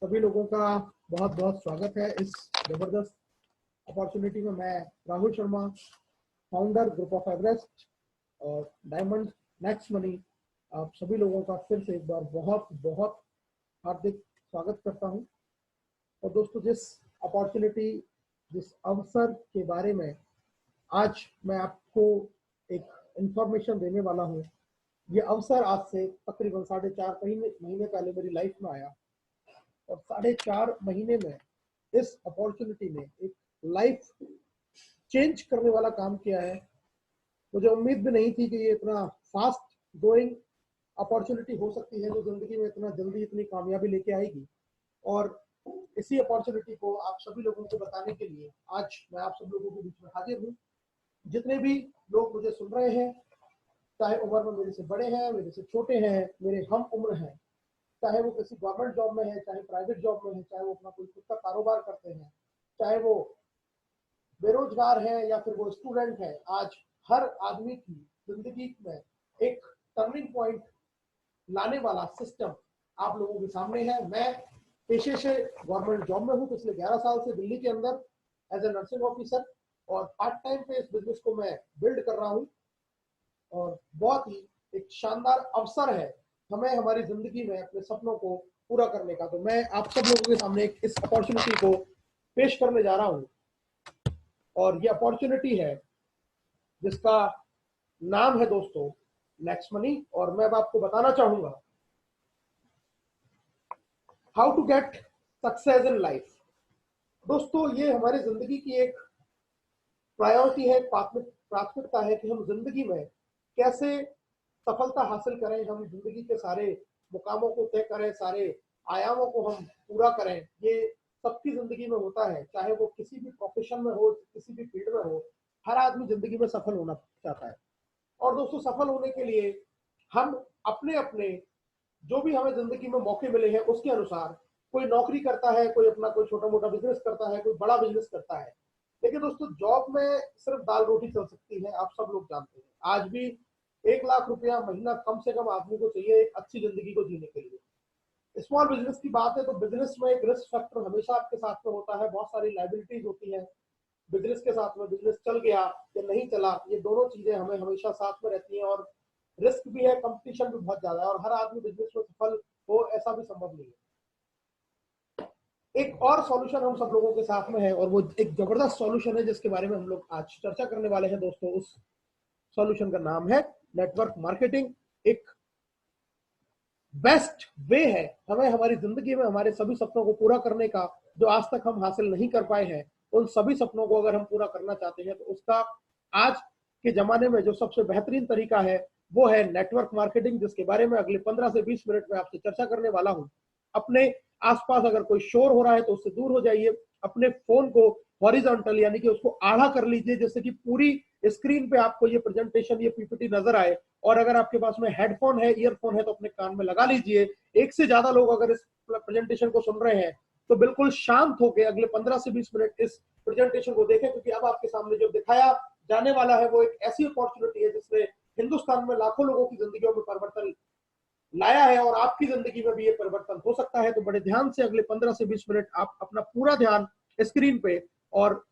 सभी लोगों का बहुत बहुत स्वागत है इस जबरदस्त अपॉर्चुनिटी में। मैं Rahul Sharma, founder group of Everest और डायमंड नेक्स्ट मनी, आप सभी लोगों का फिर से एक बार बहुत बहुत हार्दिक स्वागत करता हूं। और दोस्तों, जिस अवसर के बारे में आज मैं आपको एक इंफॉर्मेशन देने वाला हूं, ये अवसर आज से तकरीबन 4.5 महीने पहले मेरी लाइफ में आया। और 4.5 महीने में इस अपॉर्चुनिटी ने एक लाइफ चेंज करने वाला काम किया है। मुझे उम्मीद भी नहीं थी कि ये इतना फास्ट गोइंग अपॉर्चुनिटी हो सकती है, जो जिंदगी में इतना जल्दी इतनी कामयाबी लेके आएगी। और इसी अपॉर्चुनिटी को आप सभी लोगों को बताने के लिए आज मैं आप सब लोगों के बीच में हाजिर हूँ। जितने भी लोग मुझे सुन रहे हैं, चाहे उम्र में मेरे से बड़े हैं, मेरे से छोटे हैं, मेरे हम उम्र हैं, चाहे वो किसी गवर्नमेंट जॉब में है, चाहे प्राइवेट जॉब में है, चाहे वो अपना कोई खुद का कारोबार करते हैं, चाहे वो बेरोजगार है या फिर वो स्टूडेंट है, आज हर आदमी की जिंदगी में एक टर्निंग पॉइंट लाने वाला सिस्टम आप लोगों के सामने है। मैं पेशे से गवर्नमेंट जॉब में हूँ, पिछले 11 साल से दिल्ली के अंदर एज ए नर्सिंग ऑफिसर, और पार्ट टाइम पे इस बिजनेस को मैं बिल्ड कर रहा हूँ। और बहुत ही एक शानदार अवसर है हमें हमारी जिंदगी में अपने सपनों को पूरा करने का। तो मैं आप सब लोगों के सामने इस अपॉर्चुनिटी को पेश करने जा रहा हूं। और ये अपॉर्चुनिटी है जिसका नाम है दोस्तों नेक्स्ट मनी। और मैं अब आपको बताना चाहूंगा how to get success in life. दोस्तों, ये हमारी जिंदगी की एक प्रायोरिटी है, प्राथमिकता है कि हम जिंदगी में कैसे सफलता हासिल करें, हम जिंदगी के सारे मुकामों को तय करें, सारे आयामों को हम पूरा करें। ये सबकी जिंदगी में होता है, चाहे वो किसी भी प्रोफेशन में हो, किसी भी फील्ड में हो, हर आदमी जिंदगी में सफल होना चाहता है। और दोस्तों, सफल होने के लिए हम अपने अपने जो भी हमें जिंदगी में मौके मिले हैं उसके अनुसार, कोई नौकरी करता है, कोई अपना कोई छोटा मोटा बिजनेस करता है, कोई बड़ा बिजनेस करता है। लेकिन दोस्तों, जॉब में सिर्फ दाल रोटी चल सकती है, आप सब लोग जानते हैं। आज भी 1 लाख रुपया महीना कम से कम आदमी को चाहिए एक अच्छी जिंदगी को जीने के लिए। स्मॉल बिजनेस की बात है तो बिजनेस में एक रिस्क फैक्टर हमेशा आपके साथ में होता है, बहुत सारी लाइबिलिटीज होती है बिजनेस के साथ में। बिजनेस चल गया या नहीं चला, ये दोनों चीजें हमें हमेशा साथ में रहती हैं। और रिस्क भी है, कंपटीशन भी बहुत ज्यादा है, और हर आदमी बिजनेस में सफल हो ऐसा भी संभव नहीं है। एक और सॉल्यूशन हम सब लोगों के साथ में है, और वो एक जबरदस्त सॉल्यूशन है जिसके बारे में हम लोग आज चर्चा करने वाले हैं दोस्तों। उस सॉल्यूशन का नाम है नेटवर्क मार्केटिंग। एक बेस्ट वे है हमें हमारी जिंदगी में हमारे सभी सपनों को पूरा करने का, जो आज तक हम हासिल नहीं कर पाए हैं। उन सभी सपनों को अगर हम पूरा करना चाहते हैं तो उसका आज के जमाने में जो सबसे बेहतरीन तरीका है वो है नेटवर्क मार्केटिंग, जिसके बारे में अगले 15 से 20 मिनट में आपसे चर्चा करने वाला हूं। अपने आसपास अगर कोई शोर हो रहा है तो उससे दूर हो जाइए। अपने फोन को हॉरिजॉन्टल यानी कि उसको आड़ा कर लीजिए, जैसे कि पूरी स्क्रीन पे आपको ये प्रेजेंटेशन, ये पीपीटी नजर आए। और अगर आपके पास में हेडफोन है, ईयरफोन है, तो अपने कान में लगा लीजिए। एक से ज्यादा लोग अगर इस प्रेजेंटेशन को सुन रहे हैं तो बिल्कुल शांत होकर अगले 15 से 20 मिनट इस प्रेजेंटेशन को देखें, क्योंकि अब आपके सामने जो दिखाया जाने वाला है वो एक ऐसी अपॉर्चुनिटी है जिसने हिंदुस्तान में लाखों लोगों की जिंदगियों में परिवर्तन लाया है, और आपकी जिंदगी में भी ये परिवर्तन हो सकता है। तो बड़े ध्यान से अगले 15 से 20 मिनट आप अपना पूरा ध्यान स्क्रीन पे और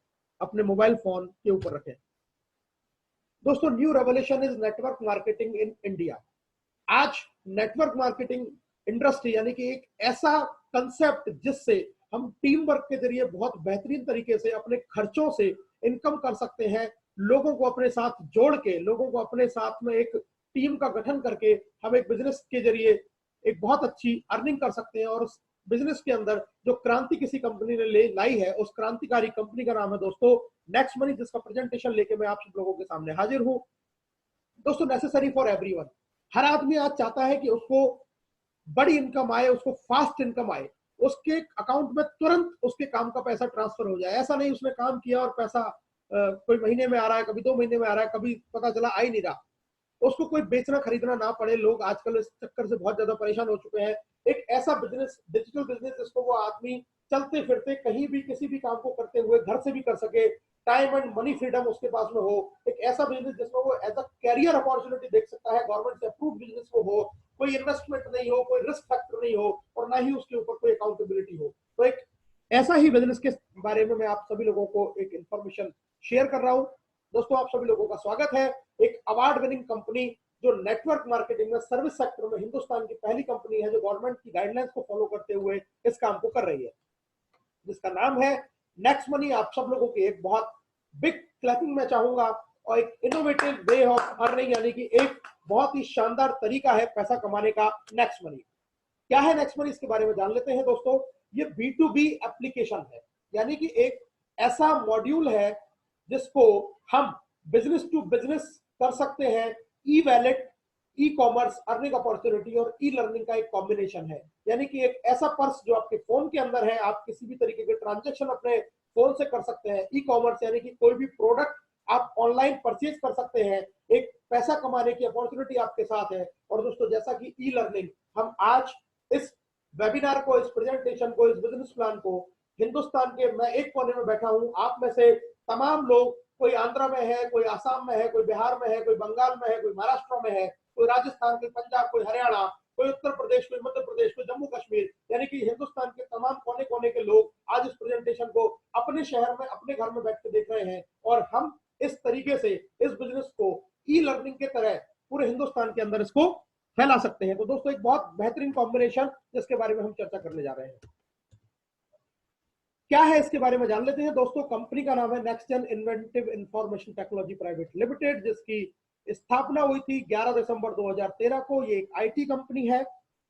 अपने मोबाइल फोन के ऊपर रखें। दोस्तों, new revolution is network marketing in India. आज नेटवर्क मार्केटिंग इंडस्ट्री यानी कि एक ऐसा कंसेप्ट जिससे हम टीम वर्क के जरिए बहुत बेहतरीन तरीके से अपने खर्चों से इनकम कर सकते हैं। लोगों को अपने साथ जोड़ के, लोगों को अपने साथ में एक टीम का गठन करके हम एक बिजनेस के जरिए एक बहुत अच्छी अर्निंग कर सकते हैं। और उस बिजनेस के अंदर जो क्रांति किसी कंपनी ने ले लाई है, उस क्रांतिकारी कंपनी का नाम है दोस्तों नेक्स्ट मनी, जिसका प्रेजेंटेशन लेके मैं आप सब लोगों के सामने हाजिर हूं। दोस्तों, नेसेसरी फॉर एवरीवन। हर आदमी आज चाहता है कि उसको बड़ी इनकम आए, उसको फास्ट इनकम आए, उसके अकाउंट में तुरंत उसके काम का पैसा ट्रांसफर हो जाए। ऐसा नहीं उसने काम किया और पैसा कोई महीने में आ रहा है, कभी 2 महीने में आ रहा है, कभी पता चला आ ही नहीं रहा। उसको कोई बेचना खरीदना ना पड़े। लोग आजकल इस चक्कर से बहुत ज्यादा परेशान हो चुके हैं। एक ऐसा बिजनेस, डिजिटल बिजनेस, जिसको वो आदमी चलते फिरते कहीं भी किसी भी काम को करते हुए घर से भी कर सके, टाइम एंड मनी फ्रीडम उसके पास में हो, एक ऐसा बिजनेस जिसमें वो एज अ कैरियर अपॉर्चुनिटी देख सकता है, गवर्नमेंट से अप्रूव बिजनेस को हो, कोई इन्वेस्टमेंट नहीं हो, कोई रिस्क फैक्टर नहीं हो और ना ही उसके ऊपर कोई अकाउंटेबिलिटी हो। तो एक ऐसा ही बिजनेस के बारे में मैं आप सभी लोगों को एक इंफॉर्मेशन शेयर कर रहा हूं। दोस्तों आप सभी लोगों का स्वागत है। एक अवार्ड विनिंग कंपनी जो नेटवर्क मार्केटिंग में सर्विस सेक्टर में हिंदुस्तान की पहली कंपनी है जो गवर्नमेंट की गाइडलाइंस को फॉलो करते हुए इस काम को कर रही है, जिसका नाम है नेक्स्ट मनी। आप सब लोगों की एक बहुत बिग क्लैपिंग मैं चाहूंगा और एक इनोवेटिव वे ऑफ अर्निंग, यानी कि एक बहुत ही शानदार तरीका है पैसा कमाने का नेक्स्ट मनी। क्या है नेक्स्ट मनी, इसके बारे में जान लेते हैं दोस्तों। ये B2B एप्लीकेशन है, यानी कि एक ऐसा मॉड्यूल है जिसको हम बिजनेस टू बिजनेस कर सकते हैं। E wallet, e commerce, earning opportunity और ई लर्निंग का एक कॉम्बिनेशन है, यानी कि एक ऐसा पर्स जो आपके फोन के अंदर है, आप किसी भी तरीके के ट्रांजेक्शन अपने फोन से कर सकते हैं। ई कॉमर्स यानी कि कोई भी प्रोडक्ट आप ऑनलाइन परचेज कर सकते हैं, एक पैसा कमाने की अपॉर्चुनिटी आपके साथ है। और दोस्तों जैसा कि ई लर्निंग, हम आज इस वेबिनार को, इस प्रेजेंटेशन को, इस बिजनेस प्लान को हिंदुस्तान के मैं एक कोने में बैठा हूं, आप में से तमाम लोग, कोई आंध्रा में है, कोई आसाम में है, कोई बिहार में है, कोई बंगाल में है, कोई महाराष्ट्र में है, कोई राजस्थान, कोई पंजाब, कोई हरियाणा, कोई उत्तर प्रदेश, कोई मध्य प्रदेश, कोई जम्मू कश्मीर, यानी कि हिंदुस्तान के तमाम कोने कोने के लोग आज इस प्रेजेंटेशन को अपने शहर में, अपने घर में बैठ के देख रहे हैं। और हम इस तरीके से इस बिजनेस को ई लर्निंग के तरह पूरे हिंदुस्तान के अंदर इसको फैला सकते हैं। तो दोस्तों एक बहुत बेहतरीन कॉम्बिनेशन जिसके बारे में हम चर्चा करने जा रहे हैं। क्या है इसके बारे में जान लेते हैं दोस्तों। कंपनी का नाम है next gen inventive information technology private limited, जिसकी स्थापना हुई थी 11 दिसंबर 2013 को। ये एक आईटी कंपनी है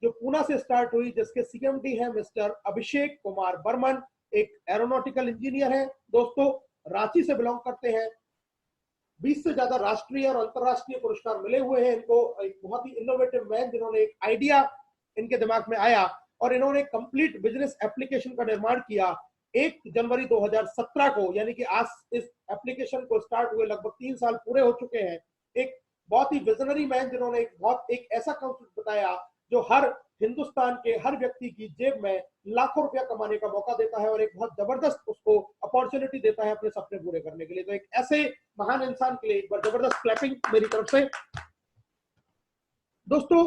जो पूना से स्टार्ट हुई, जिसके सीएमडी है मिस्टर अभिषेक कुमार बर्मन, एक एरोनॉटिकल इंजीनियर है दोस्तों, रांची से बिलोंग करते हैं। 20 से ज्यादा राष्ट्रीय और अंतरराष्ट्रीय पुरस्कार मिले हुए हैं इनको। एक बहुत ही इनोवेटिव मैन, जिन्होंने एक आइडिया इनके दिमाग में आया और इन्होंने कंप्लीट बिजनेस एप्लीकेशन का निर्माण किया 1 जनवरी 2017 को, यानी कि आज इस एप्लीकेशन को स्टार्ट हुए लगभग 3 साल पूरे हो चुके हैं। एक बहुत ही विजनरी मैन, जिन्होंने एक ऐसा कॉन्सेप्ट बताया जो हर हिंदुस्तान के हर व्यक्ति की जेब में लाखों रुपया कमाने का मौका देता है और एक बहुत जबरदस्त उसको अपॉर्चुनिटी देता है अपने सपने पूरे करने के लिए। तो एक ऐसे महान इंसान के लिए एक बार जबरदस्त क्लैपिंग मेरी तरफ से। दोस्तों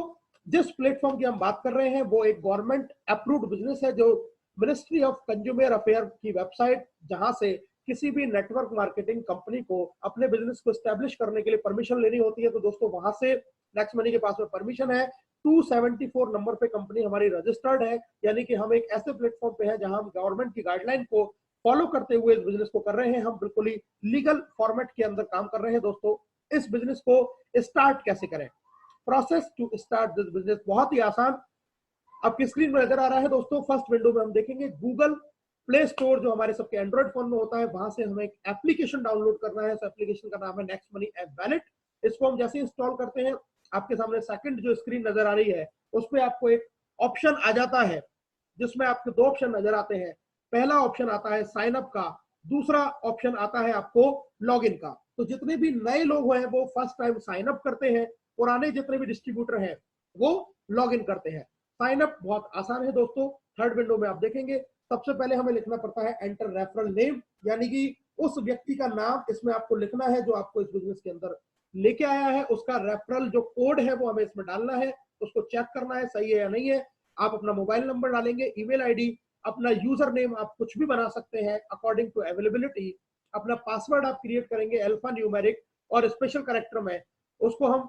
जिस प्लेटफॉर्म की हम बात कर रहे हैं वो एक गवर्नमेंट अप्रूव्ड बिजनेस है, जो मिनिस्ट्री ऑफ कंज्यूमर अफेयर की वेबसाइट, जहां से किसी भी नेटवर्क मार्केटिंग कंपनी को अपने बिजनेस को एस्टेब्लिश करने के लिए परमिशन लेनी होती है। तो दोस्तों वहां से नेक्स्ट मनी के पास में परमिशन है। 274 नंबर पे कंपनी हमारी रजिस्टर्ड है, यानी कि हम एक ऐसे प्लेटफॉर्म पे है जहां हम गवर्नमेंट की गाइडलाइन को फॉलो करते हुए इस बिजनेस को कर रहे हैं। हम बिल्कुल ही लीगल फॉर्मेट के अंदर काम कर रहे हैं। दोस्तों इस बिजनेस को स्टार्ट कैसे करें, process to start this business बहुत ही आसान आपकी स्क्रीन में नजर आ रहा है। दोस्तों फर्स्ट विंडो में हम देखेंगे गूगल प्ले स्टोर, जो हमारे सबके एंड्रॉइड फोन में होता है, वहां से हमें एक एप्लीकेशन डाउनलोड करना है। इस एप्लीकेशन का नाम है नेक्स्ट मनी ऐप वैलेट। इसको हम जैसे इंस्टॉल करते हैं, आपके सामने सेकंड जो स्क्रीन नजर आ रही है उसमें आपको एक ऑप्शन आ जाता है, जिसमें आपको 2 ऑप्शन नजर आते हैं। पहला ऑप्शन आता है साइन अप का, दूसरा ऑप्शन आता है आपको लॉगिन का। तो जितने भी नए लोग हैं वो फर्स्ट टाइम साइन अप करते हैं, पुराने जितने भी डिस्ट्रीब्यूटर हैं वो लॉगिन करते हैं। साइन अप बहुत आसान है दोस्तों। थर्ड विंडो में आप देखेंगे सबसे पहले हमें लिखना पड़ता है एंटर रेफरल नेम, यानी कि उस व्यक्ति का नाम इसमें आपको लिखना है जो आपको इस बिजनेस के अंदर लेके आया है। उसका रेफरल जो कोड है वो हमें इसमें डालना है, उसको चेक करना है सही है या नहीं है। आप अपना मोबाइल नंबर डालेंगे, ईमेल आईडी, अपना यूजर नेम आप कुछ भी बना सकते हैं अकॉर्डिंग टू अवेलेबिलिटी। अपना पासवर्ड आप क्रिएट करेंगे अल्फा न्यूमेरिक और स्पेशल कैरेक्टर में, उसको हम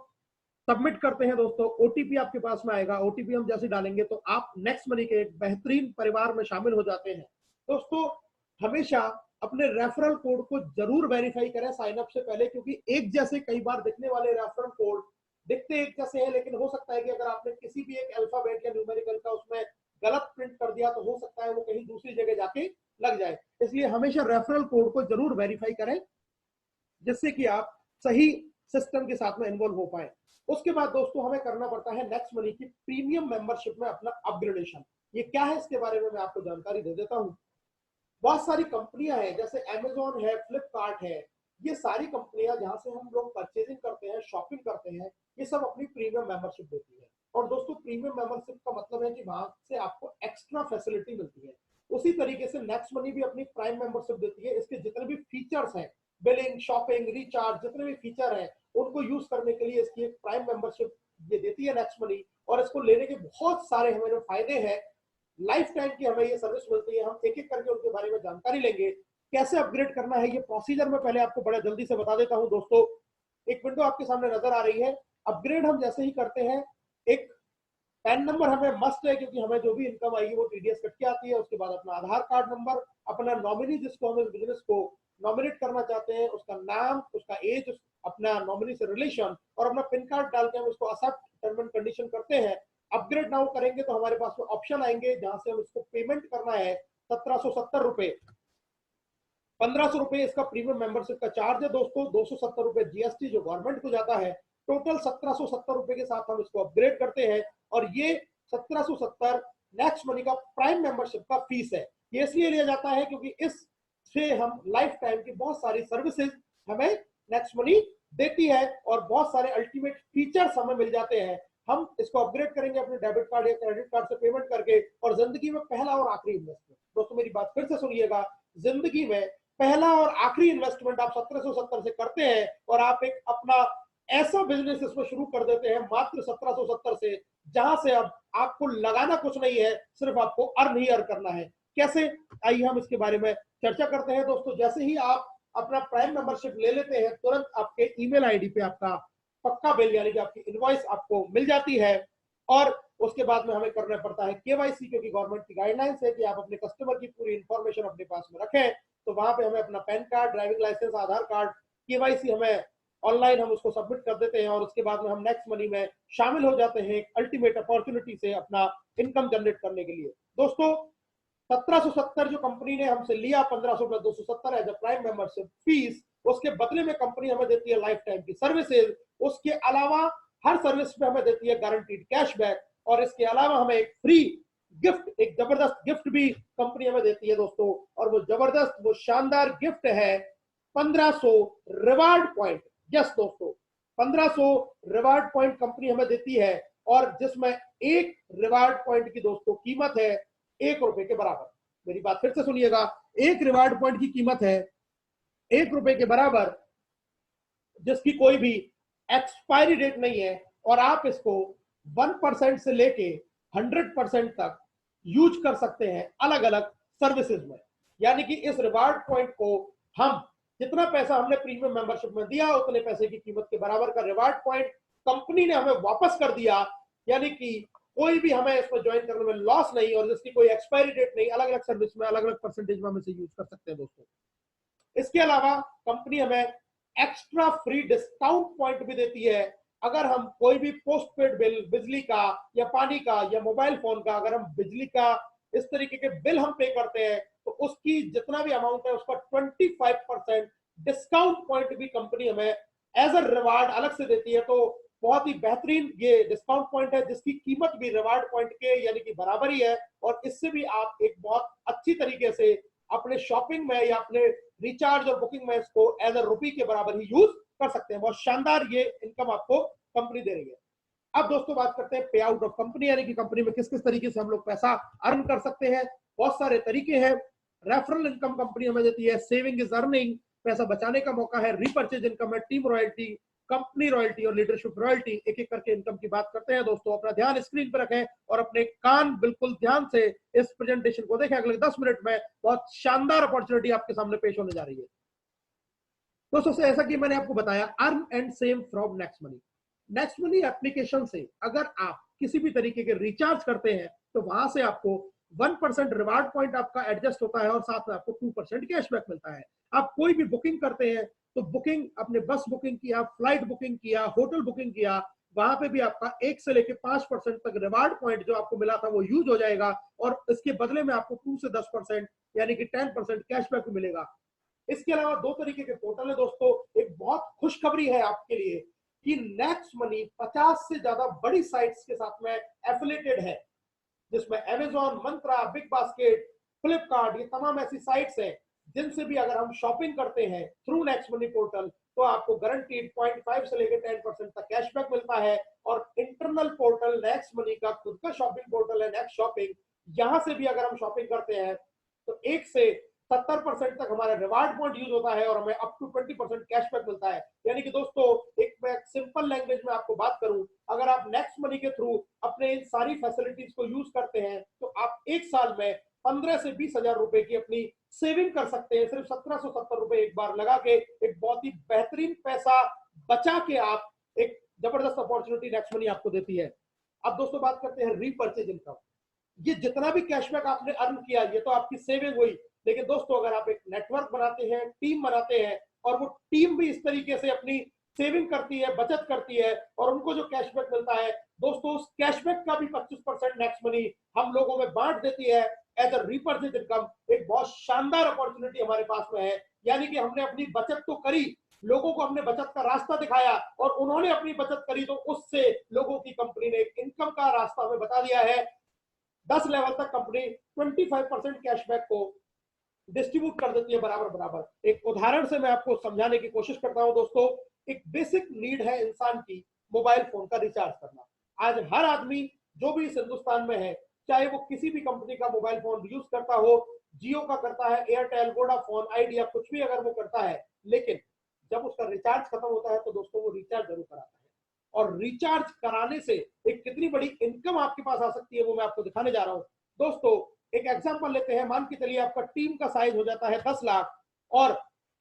सबमिट करते हैं। दोस्तों ओटीपी आपके पास में आएगा, ओटीपी हम जैसे डालेंगे तो आप नेक्स्ट मनी के एक बेहतरीन परिवार में शामिल हो जाते हैं। दोस्तों हमेशा अपने रेफरल कोड को जरूर वेरीफाई करें साइन अप से पहले, क्योंकि एक जैसे कई बार दिखने वाले रेफरल कोड दिखते एक जैसे हैं, लेकिन हो सकता है कि अगर आपने किसी भी एक अल्फाबेट या न्यूमेरिकल का उसमें गलत प्रिंट कर दिया तो हो सकता है वो कहीं दूसरी जगह जाके लग जाए। इसलिए हमेशा रेफरल कोड को जरूर वेरीफाई करें, जिससे कि आप सही सिस्टम के साथ में इन्वॉल्व हो पाए। उसके बाद दोस्तों हमें करना पड़ता है नेक्स्ट मनी की प्रीमियम मेंबरशिप में अपना अपग्रेडेशन। ये क्या है इसके बारे में मैं आपको जानकारी दे देता हूं। बहुत सारी कंपनियां हैं, जैसे अमेजोन है, फ्लिपकार्ट है, ये सारी कंपनियां जहां से हम लोग परचेजिंग करते हैं, शॉपिंग करते हैं, ये सब अपनी प्रीमियम मेंबरशिप देती है। और दोस्तों प्रीमियम मेंबरशिप का मतलब है कि वहां से आपको एक्स्ट्रा फैसिलिटी मिलती है। उसी तरीके से नेक्स्ट मनी भी अपनी प्राइम मेंबरशिप देती है। इसके जितने भी फीचर्स हैं, बिलिंग, शॉपिंग, रिचार्ज, जितने भी फीचर हैं, उनको यूज करने के लिए इसकी एक प्राइम मेंबरशिप ये देती है नेक्स्ट मनी। और इसको लेने के बहुत सारे हमें फायदे हैं, लाइफ टाइम की हमें ये सर्विस मिलती है। हम एक एक करके उनके बारे में जानकारी लेंगे। कैसे अपग्रेड करना है ये प्रोसीजर में पहले आपको बड़ा जल्दी से बता देता हूं दोस्तों। एक विंडो आपके सामने नजर आ रही है। अपग्रेड हम जैसे ही करते हैं, एक पैन नंबर हमें मस्ट है, क्योंकि हमें जो भी इनकम आएगी वो टीडीएस कट के आती है। उसके बाद अपना आधार कार्ड नंबर, अपना नॉमिनी जिसको हम इस बिजनेस को नॉमिनेट करना चाहते हैं उसका नाम, उसका एज, अपना नॉमिनी से रिलेशन और अपना पिन कार्ड डाल के हम उसको एक्सेप्ट टर्म एंड कंडीशन करते हैं। अपग्रेड नाउ करेंगे तो हमारे पास में ऑप्शन आएंगे जहां से हम इसको पेमेंट करना है 1770 रुपए। 1500 रुपए इसका प्रीमियम मेंबरशिप का चार्ज है दोस्तों, 270 रुपए जीएसटी जो गवर्नमेंट को जाता है। टोटल 1770 रुपए के साथ हम इसको अपग्रेड करते हैं और ये 1770 नेक्स्ट मनी का प्राइम मेंबरशिप का फीस है। ये इसलिए लिया जाता है क्योंकि इससे हम लाइफ टाइम की बहुत सारी सर्विसेज हमें नेक्स्ट मनी देती है और बहुत सारे अल्टीमेट फीचर्स हमें मिल जाते हैं। हम इसको अपग्रेड करेंगे अपने डेबिट कार्ड या क्रेडिट कार्ड से पेमेंट करके और जिंदगी में पहला और आखिरी इन्वेस्टमेंट, दोस्तों मेरी बात फिर से सुनिएगा, जिंदगी में पहला और आखिरी इन्वेस्टमेंट आप 1770 से करते हैं और आप एक अपना ऐसा बिजनेस इसमें शुरू कर देते हैं मात्र 1770 से, जहां से अब आपको लगाना कुछ नहीं है, सिर्फ आपको अर्न ही अर्न करना है। कैसे, आइए हम इसके बारे में चर्चा करते हैं दोस्तों। जैसे ही आप अपना प्राइम मेंबरशिप ले लेते हैं, तुरंत आपके ईमेल आईडी पे आपका पक्का बिल यानी कि आपकी इनवॉइस आपको मिल जाती है और उसके बाद में हमें करना पड़ता है केवाईसी, क्योंकि गवर्नमेंट की गाइडलाइंस है कि आप अपने कस्टमर की पूरी इंफॉर्मेशन अपने पास में रखें। तो वहां पे हमें अपना पैन कार्ड, ड्राइविंग लाइसेंस, आधार कार्ड, केवाईसी हमें ऑनलाइन हम उसको सबमिट कर देते हैं और उसके बाद में हम नेक्स्ट मनी में शामिल हो जाते हैं एक अल्टीमेट अपॉर्चुनिटी से अपना इनकम जनरेट करने के लिए। दोस्तों 1770 जो कंपनी ने हमसे लिया 1500 plus 270 as a prime membership fees, उसके बदले में कंपनी हमें देती है लाइफ टाइम की सर्विसेज। उसके अलावा हर सर्विस में हमें देती है गारंटीड कैशबैक और इसके अलावा हमें एक फ्री गिफ्ट, एक जबरदस्त गिफ्ट भी कंपनी हमें देती है दोस्तों। और वो जबरदस्त, वो शानदार गिफ्ट है 1500 रिवार्ड पॉइंट। यस दोस्तों, 1500 रिवार्ड पॉइंट कंपनी हमें देती है और जिसमें एक रिवार्ड पॉइंट की दोस्तों कीमत है 1 रुपए के बराबर। मेरी बात फिर से सुनिएगा, एक रिवार्ड पॉइंट की कीमत है 1 रुपए के बराबर, जिसकी कोई भी एक्सपायरी डेट नहीं है और आप इसको 1% से लेके 100% तक यूज कर सकते हैं अलग अलग सर्विसेज में। यानी कि इस रिवार्ड पॉइंट को हम जितना पैसा हमने प्रीमियम मेंबरशिप में दिया उतने पैसे की कीमत के बराबर का रिवार्ड पॉइंट कंपनी ने हमें वापस कर दिया। यानी कि कोई भी हमें इसमें ज्वाइन करने में लॉस नहीं और जिसकी कोई एक्सपायरी डेट नहीं, अलग अलग सर्विस में अलग अलग परसेंटेज में हम इसे यूज कर सकते हैं दोस्तों। इसके अलावा कंपनी हमें एक्स्ट्रा फ्री डिस्काउंट पॉइंट भी देती है। अगर हम कोई भी पोस्ट पेड बिल, बिजली का या पानी का या मोबाइल फोन का, अगर हम बिजली का इस तरीके के बिल हम पे करते हैं तो उसकी जितना भी अमाउंट है उसका 25% डिस्काउंट पॉइंट भी कंपनी हमें एज अ रिवार्ड अलग से देती है। तो बहुत ही बेहतरीन ये डिस्काउंट पॉइंट है जिसकी कीमत भी रिवार्ड पॉइंट के यानी कि बराबर ही है और इससे भी आप एक बहुत अच्छी तरीके से अपने शॉपिंग में या अपने रिचार्ज और बुकिंग में इसको एज अ रुपी के बराबर ही यूज कर सकते हैं। बहुत शानदार ये इनकम आपको कंपनी दे रही है। अब दोस्तों बात करते हैं पे आउट ऑफ कंपनी, यानी कि कंपनी में किस किस तरीके से हम लोग पैसा अर्न कर सकते हैं। बहुत सारे तरीके हैं। रेफरल इनकम कंपनी हमें देती है, सेविंग इज अर्निंग, पैसा बचाने का मौका है, रिपर्चेज इनकम है, टीम रॉयल्टी, कंपनी रॉयल्टी और लीडरशिप रॉयल्टी। एक एक करके इनकम की बात करते हैं दोस्तों। अपना ध्यान स्क्रीन पर रखें और अपने कान बिल्कुल ध्यान से इस प्रेजेंटेशन को देखें। अगले 10 मिनट में बहुत शानदार अपॉर्चुनिटी आपके सामने पेश होने जा रही है दोस्तों। से ऐसा कि मैंने आपको बताया, earn and save from next money. Next money application से अगर आप किसी भी तरीके के रिचार्ज करते हैं तो वहां से आपको 1% रिवार्ड पॉइंट आपका एडजस्ट होता है और साथ में आपको 2% कैशबैक मिलता है। आप कोई भी बुकिंग करते हैं तो बुकिंग, अपने बस बुकिंग किया, फ्लाइट बुकिंग किया, होटल बुकिंग किया, वहां पे भी आपका 1 से लेकर 5% तक रिवार्ड पॉइंट जो आपको मिला था वो यूज हो जाएगा और इसके बदले में आपको 2 से 10% यानी कि 10% कैशबैक मिलेगा। इसके अलावा 2 तरीके के पोर्टल है दोस्तों। एक बहुत खुशखबरी है आपके लिए कि नेक्स्ट मनी 50 से ज्यादा बड़ी साइट्स के साथ में एफिलिएटेड है, जिसमें अमेजॉन, मंत्रा, बिग बास्केट, फ्लिपकार्ट, ये तमाम ऐसी साइट्स हैं जिनसे भी अगर हम शॉपिंग करते हैं थ्रू नेक्स्ट मनी पोर्टल तो आपको गारंटीड 0.5 से लेकर 10% तक कैशबैक मिलता है। और इंटरनल पोर्टल नेक्स्ट मनी का खुद का शॉपिंग पोर्टल है नेक्स्ट शॉपिंग, यहां से भी अगर हम शॉपिंग करते हैं तो 1 से 70% तक हमारा रिवार्ड पॉइंट यूज होता है और हमें अप टू 20% कैशबैक मिलता है। यानी कि दोस्तों, एक मैं सिंपल लैंग्वेज में आपको बात करूं, अगर आप नेक्स्ट मनी के थ्रू अपने इन सारी फैसिलिटीज को यूज करते हैं तो आप एक साल में 15 से 20 हजार रुपए की अपनी सेविंग कर सकते हैं। सिर्फ 1770 रुपए एक बार लगा के एक बहुत ही बेहतरीन पैसा बचा के आप एक जबरदस्त अपॉर्चुनिटी नेक्स्ट मनी आपको देती है। अब दोस्तों बात करते हैं रीपर्चेज इनकम। ये जितना भी कैशबैक आपने अर्न किया ये तो आपकी सेविंग हुई, लेकिन दोस्तों अगर आप एक नेटवर्क बनाते हैं, टीम बनाते हैं और वो टीम भी इस तरीके से अपनी सेविंग करती है, बचत करती है और उनको जो कैशबैक मिलता है दोस्तों, उस कैशबैक का भी 25% नेक्स्ट मनी हम लोगों में बांट देती है एज अ रीपर्चेज इनकम। एक बहुत शानदार अपॉर्चुनिटी हमारे पास में है। यानी कि हमने अपनी बचत तो करी, लोगों को हमने बचत का रास्ता दिखाया और उन्होंने अपनी बचत करी, तो उससे लोगों की कंपनी ने एक इनकम का रास्ता हमें बता दिया है। 10 लेवल तक कंपनी 25% कैशबैक को डिस्ट्रीब्यूट कर देती है बराबर बराबर। एक उदाहरण से मैं आपको समझाने की कोशिश करता हूं दोस्तों। एक बेसिक नीड है इंसान की, मोबाइल फोन का रिचार्ज करना। आज हर आदमी जो भी इस हिंदुस्तान में है, चाहे वो किसी भी कंपनी का मोबाइल फोन यूज करता हो, जियो का करता है, एयरटेल, वोडाफोन, आइडिया, कुछ भी अगर वो करता है, लेकिन जब उसका रिचार्ज खत्म होता है तो दोस्तों वो रिचार्ज जरूर कराता है। और रिचार्ज कराने से एक कितनी बड़ी इनकम आपके पास आ सकती है वो मैं आपको दिखाने जा रहा हूं दोस्तों। एक एग्जांपल लेते हैं, मान के चलिए आपका टीम का साइज हो जाता है 10 लाख और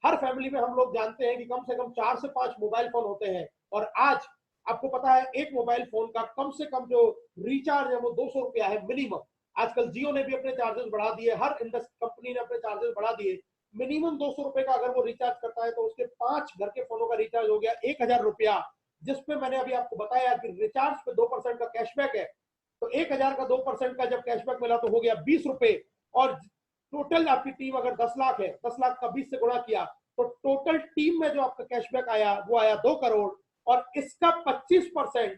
हर फैमिली में हम लोग जानते हैं कि कम से कम 4 से 5 मोबाइल फोन होते हैं। और आज आपको पता है एक मोबाइल फोन का कम से कम जो रिचार्ज है वो 200 रुपया है मिनिमम। आजकल जियो ने भी अपने चार्जेस बढ़ा दिए, हर कंपनी ने अपने चार्जेस बढ़ा दिए। मिनिमम 200 रुपए का अगर वो रिचार्ज करता है तो उसके 5 घर के फोनों का रिचार्ज हो गया 1000 रुपया, जिसपे मैंने अभी आपको बताया कि रिचार्ज पे 2% का कैशबैक है। तो 1000 का 2% का जब कैशबैक मिला तो हो गया 20 रुपए। और टोटल आपकी टीम अगर 10 लाख है, 10 लाख का 20 से गुणा किया तो टोटल टीम में जो आपका कैशबैक आया वो आया 2 करोड़ और इसका 25%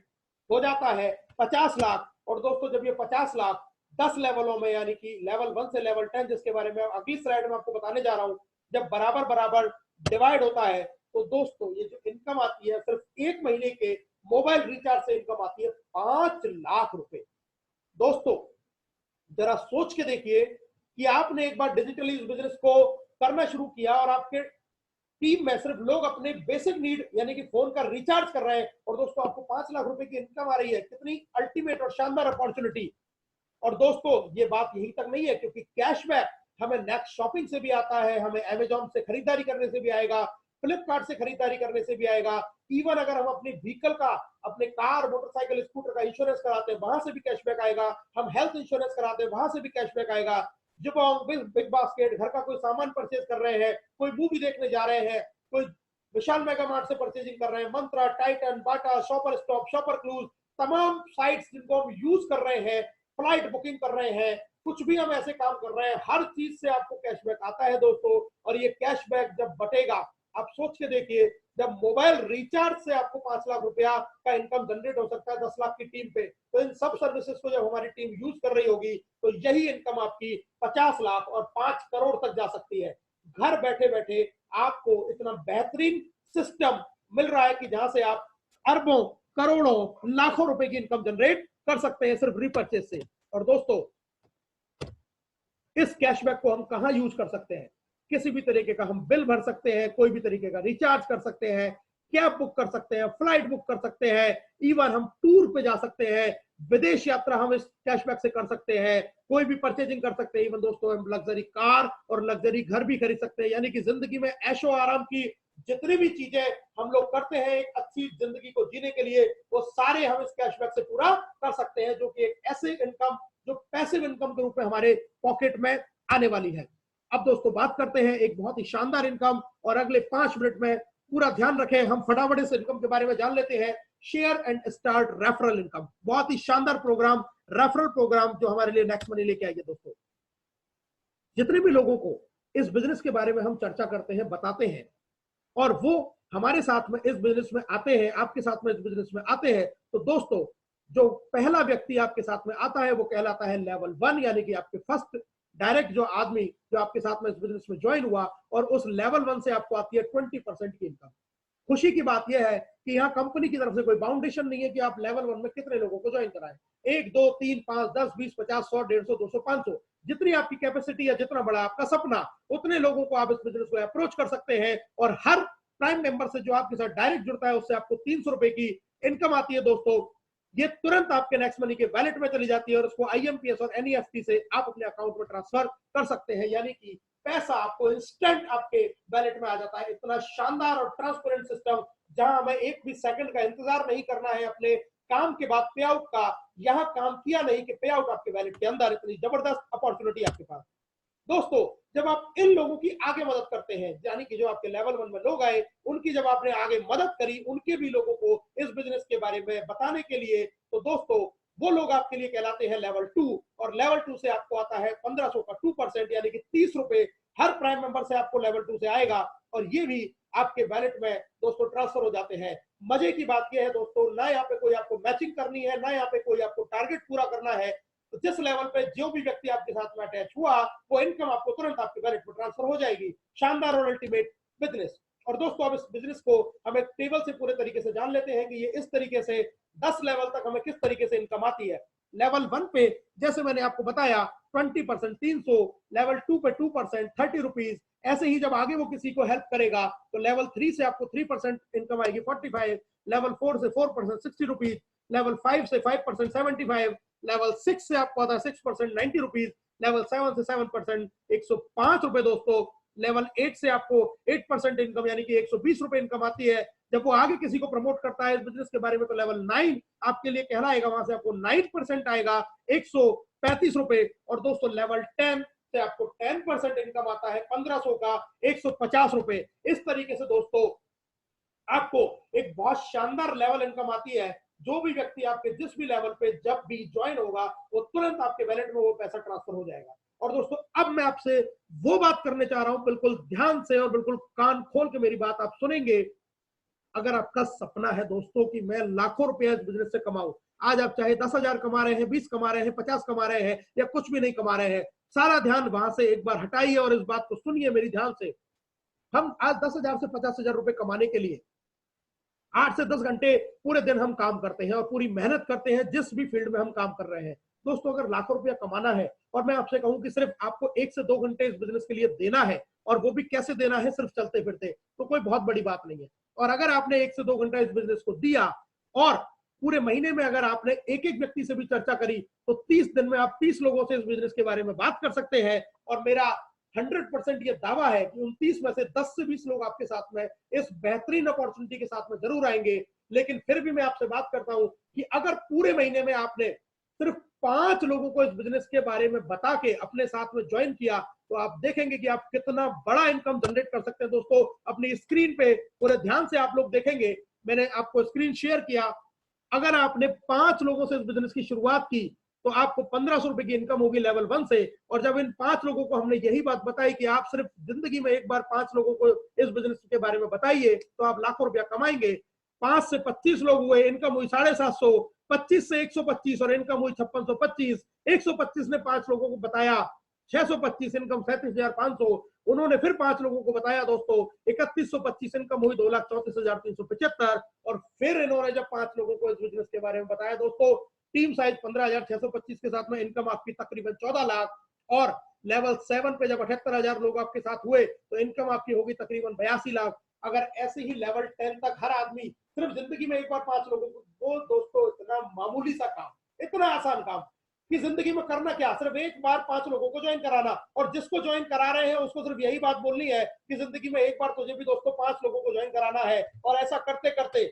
हो जाता है 50 लाख। और दोस्तों जब ये 50 लाख 10 लेवलों में, यानी कि लेवल 1 से लेवल 10, जिसके बारे में अगली स्लाइड में आपको बताने जा रहा हूं, जब बराबर बराबर डिवाइड होता है तो दोस्तों ये जो इनकम आती है सिर्फ एक महीने के मोबाइल रिचार्ज से इनकम आती है 5 लाख रुपए। दोस्तों जरा सोच के देखिए कि आपने एक बार डिजिटली इस बिजनेस को करना शुरू किया और आपके टीम में सिर्फ लोग अपने बेसिक नीड यानी कि फोन का रिचार्ज कर रहे हैं और दोस्तों आपको 5 लाख रुपए की इनकम आ रही है। कितनी अल्टीमेट और शानदार अपॉर्चुनिटी। और दोस्तों ये बात यही तक नहीं है, क्योंकि कैशबैक हमें नेक्स्ट शॉपिंग से भी आता है, हमें अमेजॉन से खरीदारी करने से भी आएगा, फ्लिपकार्ट से खरीदारी करने से भी आएगा। इवन अगर हम अपनी व्हीकल का, अपने कार, मोटरसाइकिल, स्कूटर का इंश्योरेंस कराते हैं वहां से भी कैशबैक आएगा। हम हेल्थ इंश्योरेंस कराते हैं वहां से भी कैशबैक आएगा। जब बिग बास्केट घर का कोई सामान परचेज कर रहे हैं, कोई मूवी देखने जा रहे हैं, कोई विशाल मेगा मार्ट से परचेजिंग कर रहे हैं, मंत्रा, टाइटन, बाटा, शॉपर स्टॉप, शॉपर क्लूज, तमाम साइट्स जिनको हम यूज कर रहे हैं, फ्लाइट बुकिंग कर रहे हैं, कुछ भी हम ऐसे काम कर रहे हैं, हर चीज से आपको कैशबैक आता है दोस्तों। और ये कैशबैक जब बटेगा, आप सोच के देखिए, जब मोबाइल रिचार्ज से आपको 5 लाख रुपया का इनकम जनरेट हो सकता है 10 लाख की टीम पे, तो इन सब सर्विसेज को जब हमारी टीम यूज कर रही होगी तो यही इनकम आपकी 50 लाख और 5 करोड़ तक जा सकती है। घर बैठे बैठे आपको इतना बेहतरीन सिस्टम मिल रहा है कि जहां से आप अरबों, करोड़ों, लाखों रुपए की इनकम जनरेट कर सकते हैं सिर्फ रिपर्चेज से। और दोस्तों इस कैशबैक को हम कहां यूज कर सकते हैं? किसी भी तरीके का हम बिल भर सकते हैं, कोई भी तरीके का रिचार्ज कर सकते हैं, कैब बुक कर सकते हैं, फ्लाइट बुक कर सकते हैं, इवन हम टूर पे जा सकते हैं, विदेश यात्रा हम इस कैशबैक से कर सकते हैं, कोई भी परचेजिंग कर सकते हैं। इवन दोस्तों हम लग्जरी कार और लग्जरी घर भी खरीद सकते हैं। यानी कि जिंदगी में ऐशो आराम की जितनी भी चीजें हम लोग करते हैं एक अच्छी जिंदगी को जीने के लिए, वो सारे हम इस कैशबैक से पूरा कर सकते हैं, जो कि एक ऐसे इनकम जो पैसिव इनकम के रूप में हमारे पॉकेट में आने वाली है। अब दोस्तों बात करते हैं एक बहुत ही शानदार इनकम, और अगले 5 मिनट में पूरा ध्यान रखें, हम फटाफट इस इनकम के बारे में जान लेते हैं। Share and start referral income, बहुत ही शानदार प्रोग्राम, रेफरल प्रोग्राम जो हमारे लिए नेक्स्ट मनी लेके आएगी। दोस्तों जितने भी लोगों को इस बिजनेस के बारे में हम चर्चा करते हैं, बताते हैं, और वो हमारे साथ में इस बिजनेस में आते हैं, आपके साथ में इस बिजनेस में आते हैं, तो दोस्तों जो पहला व्यक्ति आपके साथ में आता है वो कहलाता है लेवल 1, यानी कि आपके फर्स्ट डायरेक्ट जो आदमी जो आपके साथ में इस बिजनेस में ज्वाइन हुआ, और उस लेवल 1 से आपको आती है 20% की इनकम। खुशी की बात यह है कि यहाँ कंपनी की तरफ से कोई बाउंडेशन नहीं है कि आप लेवल 1 में कितने लोगों को ज्वाइन कराएं, 1, 2, 3, 5, 10, 20, 50, 100, 150, 200, 500। जितनी आपकी कैपेसिटी है, जितना बड़ा आपका सपना, उतने लोगों को आप इस बिजनेस को अप्रोच कर सकते हैं। और हर प्राइम मेंबर से जो आपके साथ डायरेक्ट जुड़ता है, उससे आपको 300 रुपए की इनकम आती है दोस्तों। ये तुरंत आपके नेक्स्ट मनी के वैलेट में चली जाती है और उसको आईएमपीएस और एनईएफटी से आप अपने अकाउंट में ट्रांसफर कर सकते हैं, यानी कि पैसा आपको इंस्टेंट आपके वैलेट में आ जाता है। इतना शानदार और ट्रांसपेरेंट सिस्टम, जहां हमें एक भी सेकंड का इंतजार नहीं करना है अपने काम के बाद पे आउट का। यहां काम किया नहीं कि पे आउट आपके वैलेट के अंदर। इतनी जबरदस्त अपॉर्चुनिटी आपके पास दोस्तों। जब आप इन लोगों की आगे मदद करते हैं, यानी कि जो आपके लेवल 1 में लोग आए, उनकी जब आपने आगे मदद करी, उनके भी लोगों को इस बिजनेस के बारे में बताने के लिए, तो दोस्तों वो लोग आपके लिए कहलाते हैं लेवल 2। और लेवल 2 से आपको आता है 1500 का 2%, यानी कि 30 रुपए हर प्राइम मेंबर से आपको लेवल 2 से आएगा। और ये भी आपके वैलेट में दोस्तों ट्रांसफर हो जाते हैं। मजे की बात यह है दोस्तों, ना यहाँ पे कोई आपको मैचिंग करनी है, ना यहाँ पे कोई आपको टारगेट पूरा करना है। तो जिस लेवल पे जो भी व्यक्ति आपके साथ में अटैच हुआ, वो इनकम आपको तुरंत आपके वैलेट में ट्रांसफर हो जाएगी। शानदार और अल्टीमेट बिजनेस। और दोस्तों अब इस बिजनेस को हम एक टेबल से पूरे तरीके से जान लेते हैं कि ये इस तरीके से 10 लेवल तक हमें किस तरीके से इनकम आती है। लेवल 1 पे जैसे मैंने आपको बताया 20% 300, लेवल 2 पे 2% 30 रुपीज। ऐसे ही जब आगे वो किसी को हेल्प करेगा तो लेवल 3 से आपको 3% इनकम आएगी 45, लेवल 4 से 4% 60 रुपीज, लेवल 5 से 5% 75, लेवल 6 से आपको आता है 6% 90 रुपीज, लेवल 7 से 7% 105 रुपए दोस्तों, लेवल 8 से आपको 8% इनकम यानी कि 120 रुपए इनकम आती है। जब वो आगे किसी को प्रमोट करता है इस बिजनेस के बारे में तो लेवल 9 आपके लिए कहलाएगा, वहां से आपको 9% आएगा 135 रुपए। और दोस्तों लेवल 10 से आपको 10% इनकम आता है 1500 का 150 रुपए। इस तरीके से दोस्तों आपको एक बहुत शानदार लेवल इनकम आती है। जो भी व्यक्ति आपके जिस भी लेवल पे जब भी ज्वाइन होगा, वो तुरंत आपके वैलेट में वो पैसा ट्रांसफर हो जाएगा। और दोस्तों अब मैं आपसे वो बात करने चाह रहा हूं, बिल्कुल ध्यान से और बिल्कुल कान खोल के मेरी बात आप सुनेंगे। अगर आपका सपना है दोस्तों कि मैं लाखों रुपए इस बिजनेस से कमाऊं, आज आप चाहे 10,000 कमा रहे हैं, 20 कमा रहे हैं, 50 कमा रहे हैं या कुछ भी नहीं कमा रहे हैं, सारा ध्यान वहां से एक बार हटाइए और इस बात को सुनिए मेरी ध्यान से। हम आज 10,000 से 50,000 रुपए कमाने के लिए 8 से 10 घंटे पूरे दिन हम काम करते हैं और पूरी मेहनत करते हैं जिस भी फील्ड में हम काम कर रहे हैं। दोस्तों अगर लाखों रुपया कमाना है और मैं आपसे कहूं कि सिर्फ आपको 1 से 2 घंटे इस बिजनेस के लिए देना है, और वो भी कैसे देना है, सिर्फ चलते फिरते, तो कोई बहुत बड़ी बात नहीं है। और अगर आपने 1 से 2 घंटा इस बिजनेस को दिया और पूरे महीने में अगर आपने एक एक व्यक्ति से भी चर्चा करी, तो 30 दिन में आप 30 लोगों से इस बिजनेस के बारे में बात कर सकते हैं। और मेरा 100% ये दावा है कि उन 30 में से 10 से 20 लोग आपके साथ में इस बेहतरीन अपॉर्चुनिटी के साथ में जरूर आएंगे। लेकिन फिर भी मैं आपसे बात करता हूं कि अगर पूरे महीने में आपने सिर्फ 5 लोगों को इस बिजनेस के बारे में बता के अपने साथ में ज्वाइन किया, तो आप देखेंगे कि आप कितना बड़ा इनकम जनरेट कर सकते हैं। दोस्तों अपनी स्क्रीन पे पूरे ध्यान से आप लोग देखेंगे, मैंने आपको स्क्रीन शेयर किया। अगर आपने 5 लोगों से इस बिजनेस की शुरुआत की तो आपको 1500 रुपए की इनकम होगी लेवल 1 से। और जब इन 5 लोगों को हमने यही बात बताई कि आप सिर्फ जिंदगी में एक बार 5 लोगों को इस बिजनेस के बारे में बताइए तो आप लाखों रुपया कमाएंगे। 5 से 25 लोग हुए, इनकम हुई 750, 25 से 125 और इनकम हुई 5625। 125 ने 5 लोगों को बताया 625, इनकम 37,500। उन्होंने फिर 5 लोगों को बताया दोस्तों 3125, इनकम हुई 2,34,375। और फिर इन्होंने जब 5 लोगों को इस बिजनेस के बारे में बताया दोस्तों, टीम साइज 15,625 के साथ में इनकम आपकी तकरीबन 14 लाख। और लेवल 7 पे जब 78,000 लोग आपके साथ हुए तो इनकम आपकी होगी तकरीबन 82 लाख। अगर ऐसे ही लेवल 10 तक हर आदमी सिर्फ जिंदगी में एक बार 5 लोगों को, वो दोस्तों इतना मामूली सा काम, इतना आसान काम कि जिंदगी में करना क्या, सिर्फ एक बार 5 लोगों को ज्वाइन कराना। और जिसको ज्वाइन करा रहे हैं उसको सिर्फ यही बात बोलनी है कि जिंदगी में एक बार तुझे भी दोस्तों 5 लोगों को ज्वाइन कराना है। और ऐसा करते करते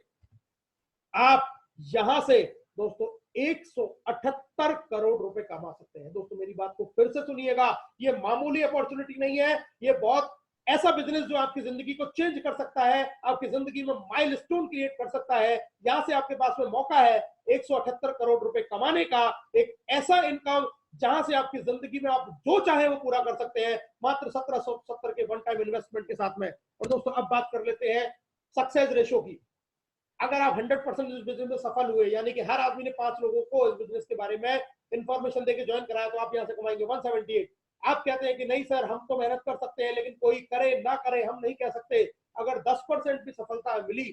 आप यहां से दोस्तों 178 करोड़ रुपए कमा सकते हैं। दोस्तों मेरी बात को फिर से सुनिएगा, ये मामूली अपॉर्चुनिटी नहीं है, ये बहुत ऐसा बिजनेस जो आपकी जिंदगी को चेंज कर सकता है, आपकी जिंदगी में माइलस्टोन क्रिएट कर सकता है। यहां से आपके पास में मौका है 178 करोड़ रुपए कमाने का, एक ऐसा इनकम जहां से आपकी जिंदगी में आप जो चाहे वो पूरा कर सकते हैं, मात्र 1770 के वन टाइम इन्वेस्टमेंट के साथ में। और दोस्तों अब बात कर लेते हैं सक्सेस रेशो की। अगर आप 100% इस बिजनेस में सफल हुए, यानी कि हर आदमी ने 5 लोगों को इस बिजनेस के बारे में इंफॉर्मेशन देके ज्वाइन कराया, तो आप यहां से कमाएंगे 178। आप कहते हैं कि नहीं सर हम तो मेहनत कर सकते हैं, लेकिन कोई करे ना करे हम नहीं कह सकते। अगर 10% भी सफलता मिली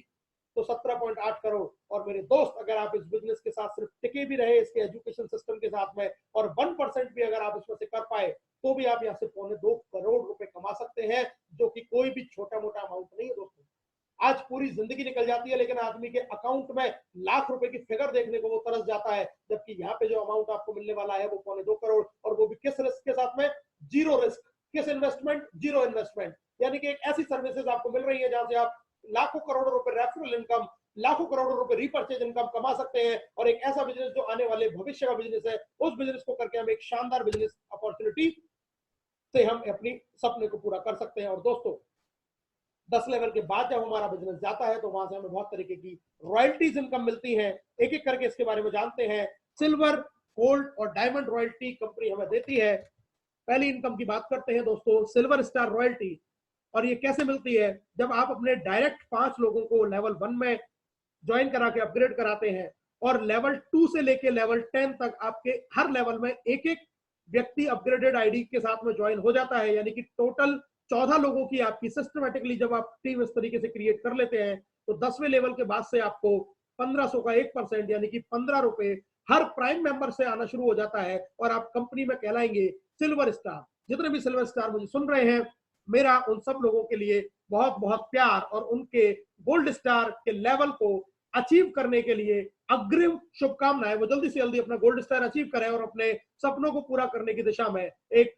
तो 17.8 करोड़। और मेरे दोस्त, अगर आप इस बिजनेस के साथ सिर्फ टिके भी रहे इसके एजुकेशन सिस्टम के साथ में, और 1% भी अगर आप इसमें से कर पाए, तो भी आप यहाँ से 2.25 करोड़ रुपए कमा सकते हैं, जो कि कोई भी छोटा मोटा अमाउंट नहीं है दोस्तों। आज पूरी जिंदगी निकल जाती है, लेकिन आदमी के अकाउंट में लाख रुपए की फिगर देखने को वो तरस जाता है, जबकि यहाँ पे जो अमाउंट आपको मिलने वाला है वो 2.25 करोड़, और वो भी किस रिस्क के साथ में? Zero risk. किस इन्वेस्टमेंट? Zero investment. यानी कि एक ऐसी सर्विसेज आपको मिल रही है जहां से आप लाखों करोड़ों रुपए रेफरल इनकम, लाखों करोड़ों रुपए रिपर्चेज इनकम कमा सकते हैं, और एक ऐसा बिजनेस जो आने वाले भविष्य का बिजनेस है, उस बिजनेस को करके हम एक शानदार बिजनेस अपॉर्चुनिटी से हम अपनी सपने को पूरा कर सकते हैं। और दोस्तों, 10 लेवल के बाद जब हमारा बिजनेस जाता है तो वहां से हमें बहुत तरीके की रॉयल्टीज इनकम मिलती है। एक एक करके इसके बारे में जानते हैं। सिल्वर, गोल्ड और डायमंड रॉयल्टी कंपनी हमें देती है। पहली इनकम की बात करते हैं दोस्तों, सिल्वर स्टार रॉयल्टी। और ये कैसे मिलती है? जब आप अपने डायरेक्ट 5 लोगों को लेवल 1 में ज्वाइन करा के अपग्रेड कराते हैं, और लेवल 2 से लेके लेवल 10 तक आपके हर लेवल में एक एक व्यक्ति अपग्रेडेड आईडी के साथ में ज्वाइन हो जाता है, यानी कि टोटल 14 लोगों की आपकी सिस्टमेटिकली जब आप टीम इस तरीके से क्रिएट कर लेते हैं, तो 10वें लेवल के बाद से आपको 1500 का 1% यानी कि 15 रुपए हर प्राइम मेंबर से आना शुरू हो जाता है, और आप कंपनी में कहलाएंगे सिल्वर स्टार। जितने भी सिल्वर स्टार मुझे सुन रहे हैं, मेरा उन सब लोगों के लिए बहुत बहुत प्यार, और उनके गोल्ड स्टार के लेवल को अचीव करने के लिए अग्रिम शुभकामनाएं। वो जल्दी से जल्दी अपना गोल्ड स्टार अचीव करें और अपने सपनों को पूरा करने की दिशा में एक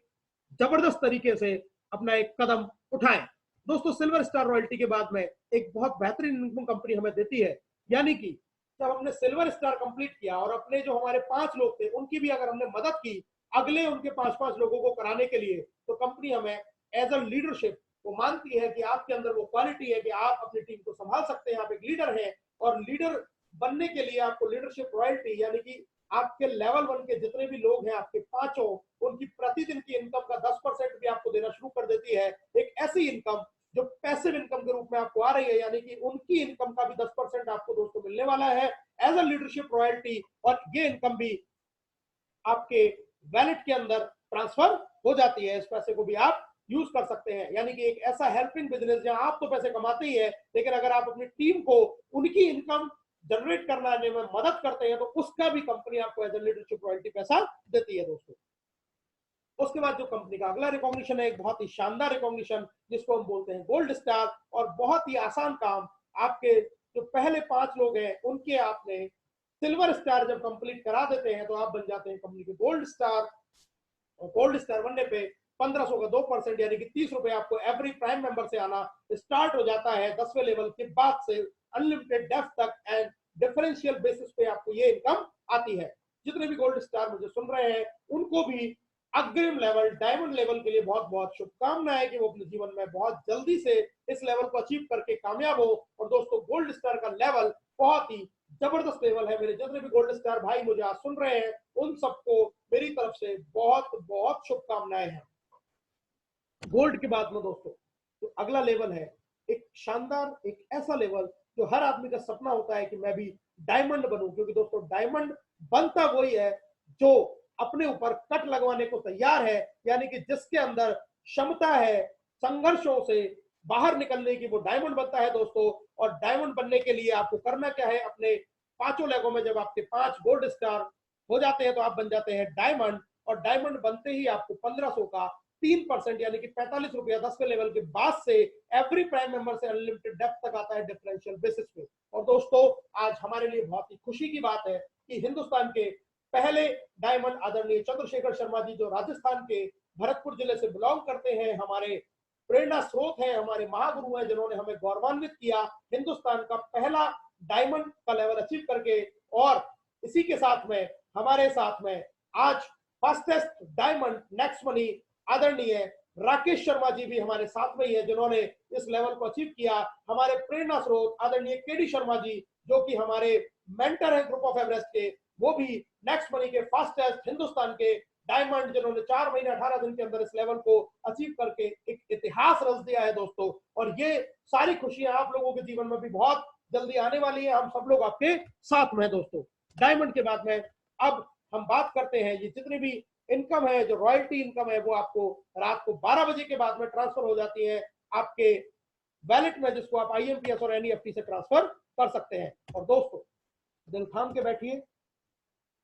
जबरदस्त तरीके से अपना एक कदम उठाएं। दोस्तों, सिल्वर स्टार रॉयल्टी के बाद में एक बहुत बेहतरीन इनकम कंपनी हमें देती है, यानी कि जब हमने सिल्वर स्टार कंप्लीट किया और अपने जो हमारे 5 लोग थे उनकी भी अगर हमने मदद की अगले उनके 5-5 लोगों को कराने के लिए, तो कंपनी हमें एज अ लीडरशिप वो मानती है कि आपके अंदर वो क्वालिटी है कि आप अपनी टीम को संभाल सकते हैं, आप एक लीडर हैं, और लीडर बनने के लिए आपको लीडरशिप रॉयल्टी, यानी कि आपके लेवल 1 के जितने भी लोग हैं आपके पांचों, उनकी प्रतिदिन की इनकम का 10% भी आपको देना शुरू कर देती है। एक ऐसी इनकम जो पैसिव इनकम के रूप में आपको आ रही है, यानी कि उनकी इनकम का भी 10% आपको दोस्तों मिलने वाला है एज अ लीडरशिप रॉयल्टी, और ये इनकम भी आपके वैलेट के अंदर ट्रांसफर हो जाती है। इस पैसे को भी आप यूज कर सकते हैं, यानी कि एक ऐसा हेल्पिंग बिजनेस जहां आप तो पैसे कमाते ही है, लेकिन अगर आप अपनी टीम को उनकी इनकम जनरेट करने में मदद करते हैं, तो उसका भी कंपनी आपको एज ए लीडरशिप रॉयल्टी पैसा देती है दोस्तों। उसके बाद जो कंपनी का अगला रिकॉग्निशन है, एक बहुत ही शानदार रिकॉग्निशन जिसको हम बोलते हैं गोल्ड स्टार, और बहुत ही आसान काम। आपके जो पहले 5 लोग हैं उनके आपने सिल्वर स्टार जब कंप्लीट करा देते हैं, तो आप बन जाते हैं कंपनी के गोल्ड स्टार। और गोल्ड स्टार बनने पे 1500 का 2% यानी कि 30 रुपए आपको एवरी प्राइम मेंबर से आना स्टार्ट हो जाता है 10वें लेवल के बाद से अनलिमिटेड डेफ तक, एंड डिफरेंशियल बेसिस पे आपको ये इनकम आती है। जितने भी गोल्ड स्टार मुझे सुन रहे हैं उनको भी अग्रिम लेवल डायमंड लेवल के लिए बहुत बहुत शुभकामनाएं कि वो अपने जीवन में बहुत जल्दी से इस लेवल को अचीव करके कामयाब हो। और दोस्तों, गोल्ड स्टार का लेवल बहुत ही जबरदस्त लेवल है। मेरे जितने भी गोल्ड स्टार भाई मुझे आज सुन रहे हैं, उन सबको मेरी तरफ से बहुत बहुत शुभकामनाएं हैं। गोल्ड के बाद में दोस्तों तो अगला लेवल है एक शानदार, एक ऐसा लेवल जो हर आदमी का सपना होता है कि मैं भी डायमंड बनूं, क्योंकि दोस्तों डायमंड बनता वही है जो अपने ऊपर कट लगवाने को तैयार है, यानी कि जिसके अंदर क्षमता है संघर्षों से बाहर निकलने की, वो डायमंड बनता है दोस्तों। और डायमंड बनने के लिए आपको करना क्या है? अपने 5 लेगों में जब आपके 5 गोल्ड स्टार हो जाते हैं तो आप बन जाते हैं डायमंड, और डायमंड बनते ही आपको 1500 का 3% यानी कि 45 रुपया 10वें लेवल के बाद से एवरी प्राइम मेंबर से अनलिमिटेड डेप्थ तक आता है डिफरेंशियल बेसिस पे। और दोस्तों, आज हमारे लिए बहुत ही खुशी की बात है कि हिंदुस्तान के पहले डायमंड आदरणीय चंद्रशेखर शर्मा जी, जो राजस्थान के भरतपुर जिले से बिलोंग करते हैं, हमारे प्रेरणा स्रोत है, हमारे महागुरु हैं, जिन्होंने हमें गौरवान्वित किया हिंदुस्तान का पहला डायमंड का लेवल अचीव करके। और इसी के साथ में हमारे साथ में आज फास्टेस्ट डायमंड नेक्स्ट मनी आदरणीय राकेश शर्मा जी भी हमारे साथ में ही है, जिन्होंने इस लेवल को अचीव किया। हमारे प्रेरणा स्रोत आदरणीय केडी शर्मा जी, जो कि हमारे मेंटर हैं ग्रुप ऑफ एवरेस्ट के, वो भी नेक्स्ट मनी के फास्टेस्ट हिंदुस्तान के डायमंड, जिन्होंने 4 महीने 18 दिन के अंदर इस लेवल को अचीव करके एक इतिहास रच दिया है दोस्तों। और ये सारी खुशियां आप लोगों के जीवन में भी बहुत जल्दी आने वाली है। हम सब लोग आपके साथ में दोस्तों। डायमंड के बाद में अब हम बात करते हैं, ये जितनी भी इनकम है, जो रॉयल्टी इनकम है, वो आपको रात को 12 बजे के बाद में ट्रांसफर हो जाती है आपके वैलेट में, जिसको आप IMPS और NEFT से ट्रांसफर कर सकते हैं। और दोस्तों दिल थाम के बैठिए,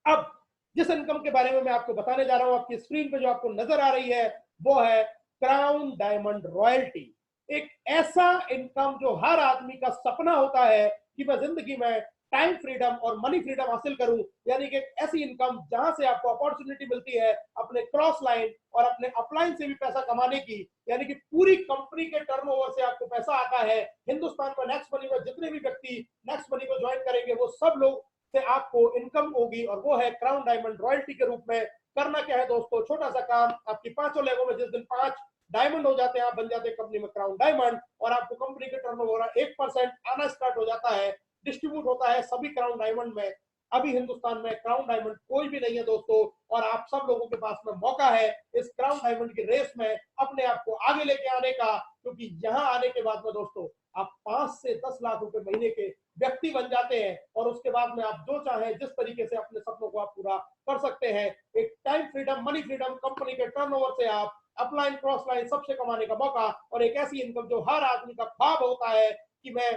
अब जिस इनकम के बारे में मैं आपको बताने जा रहा हूं, आपकी स्क्रीन पे जो आपको नजर आ रही है वो है क्राउन डायमंड रॉयल्टी। एक ऐसा इनकम जो हर आदमी का सपना होता है कि मैं जिंदगी में टाइम फ्रीडम और मनी फ्रीडम हासिल करूं, यानी कि ऐसी इनकम जहां से आपको अपॉर्चुनिटी मिलती है अपने क्रॉस लाइन और अपने अपलाइन से भी पैसा कमाने की, यानी कि पूरी कंपनी के टर्नओवर से आपको पैसा आता है। हिंदुस्तान में नेक्स्ट मनी में जितने भी व्यक्ति नेक्स्ट मनी को ज्वाइन करेंगे वो सब लोग से आपको इनकम होगी, और वो है क्राउन डायमंड रॉयल्टी के रूप में। करना क्या है दोस्तों, छोटा सा काम, आपकी पांचों लेगों में जिस दिन 5 डायमंड हो जाते हैं, आप बन जाते हैं कंपनी में क्राउन डायमंड, और आपको कंपनी के टर्नओवर 1% आना स्टार्ट हो जाता है, डिस्ट्रीब्यूट होता है सभी क्राउन डायमंड में। अभी हिंदुस्तान में क्राउन डायमंड कोई भी नहीं है दोस्तों, और आप सब लोगों के पास में मौका है इस क्राउन डायमंड की रेस में अपने आप को आगे लेके आने का, क्योंकि यहां आने के बाद में दोस्तों आप 5 से 10 लाख रुपए महीने के व्यक्ति बन जाते हैं, और उसके बाद में आप जो चाहें जिस तरीके से अपने सपनों को आप पूरा कर सकते हैं। एक time freedom, money freedom, company के टर्नओवर से आप अपलाइन क्रॉस लाइन सबसे कमाने का मौका, और एक ऐसी इनकम जो हर आदमी का ख्वाब होता है कि मैं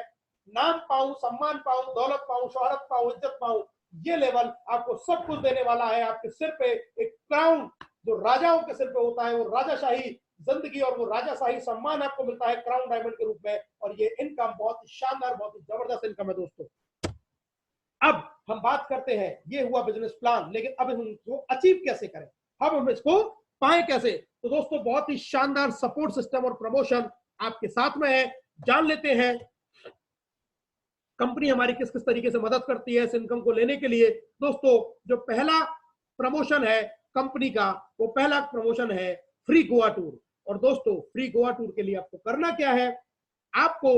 नाम पाऊं, सम्मान पाऊं, दौलत पाऊं, शोहरत पाऊं, इज्जत पाऊं। ये लेवल आपको सब कुछ देने वाला है। आपके सिर पे एक क्राउन जो राजाओं के सिर पे होता है, वो राजाशाही जिंदगी और वो राजाशाही सम्मान आपको मिलता है क्राउन डायमंड के रूप में, और ये इनकम बहुत ही शानदार, बहुत ही जबरदस्त इनकम है दोस्तों। अब हम बात करते हैं, ये हुआ बिजनेस प्लान, लेकिन अब हम इसको अचीव कैसे करें, अब हम इसको पाए कैसे। तो दोस्तों बहुत ही शानदार सपोर्ट सिस्टम और प्रमोशन आपके साथ में है, जान लेते हैं कंपनी हमारी किस किस तरीके से मदद करती है इस इनकम को लेने के लिए। दोस्तों जो पहला प्रमोशन है कंपनी का, वो पहला प्रमोशन है फ्री गोवा टूर। और दोस्तों फ्री गोवा टूर के लिए आपको करना क्या है, आपको